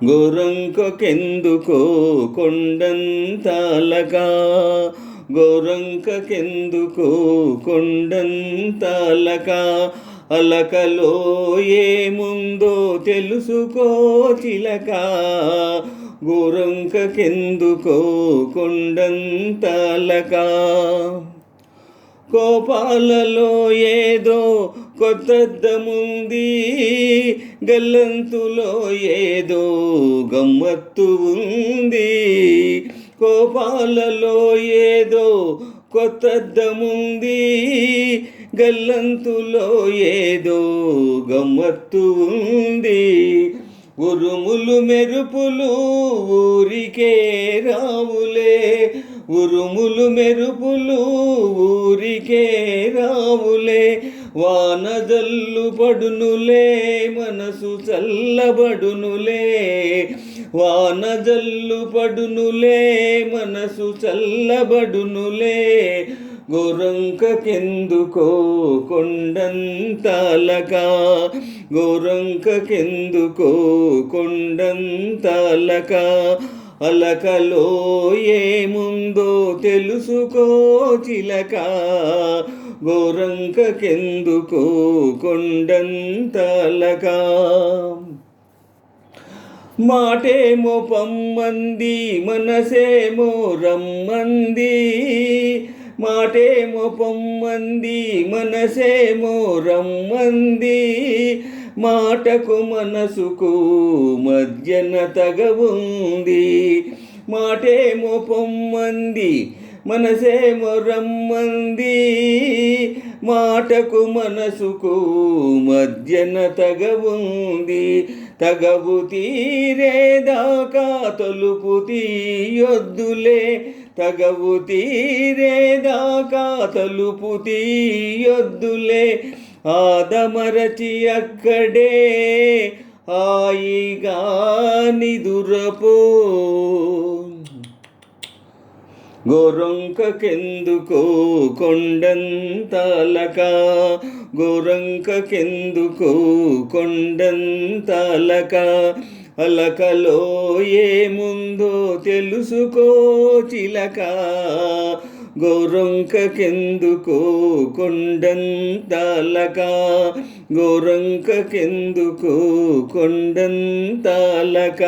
గోరంకకెందుకో కొండంతాలక, గోరంకకెందుకో కొండంతాలక, అలకలో ఏముందో తెలుసుకో చిలక, గోరంకకెందుకో కొండంతాలక. కోపాలలో ఏదో కొత్తద్దముంది, గల్లంతులో ఏదో గమ్మత్తు ఉంది. కోపాలలో ఏదో కొత్తద్దముంది, గల్లంతులో ఏదో గమ్మత్తు ఉంది. ఉరుములు మెరుపులు ఊరికే రావులే, ఉరుములు మెరుపులు ఊరికే రావులే, వానజల్లు పడునులే మనసు చల్లబడునులే, వానజల్లు పడునులే మనసు చల్లబడునులే. గోరంకకెందుకో కొండంతాలక, గోరంకకెందుకో కొండంతాలక, అలకలో ఏముందో తెలుసుకో చిలక, గోరంకకెందుకో కొండంతాలక. మాటేమో పమ్మంది మనసేమో రమ్మంది, మాటేమో పొమ్మంది మనసేమో రమ్మంది, మాటకు మనసుకు మధ్యన తగవుంది. మాటేమో పొమ్మంది మనసేమో రమ్మంది, మాటకు మనసుకు మధ్యన తగవుంది. తగవు తీరేదాకా తలుపు తీయొద్దులే, తగవు తీరేదాకా తలుపు తీయొద్దులే, ఆదమరచి అక్కడే హాయిగా నిదురపో. గోరంకకెందుకో కొండంతాలక, గోరంకకెందుకో కొండంతాలక, అలకలో ఏముందో తెలుసుకో చిలక, గోరంకకెందుకో కొండంతాలక, గోరంకకెందుకో కొండంతాలక.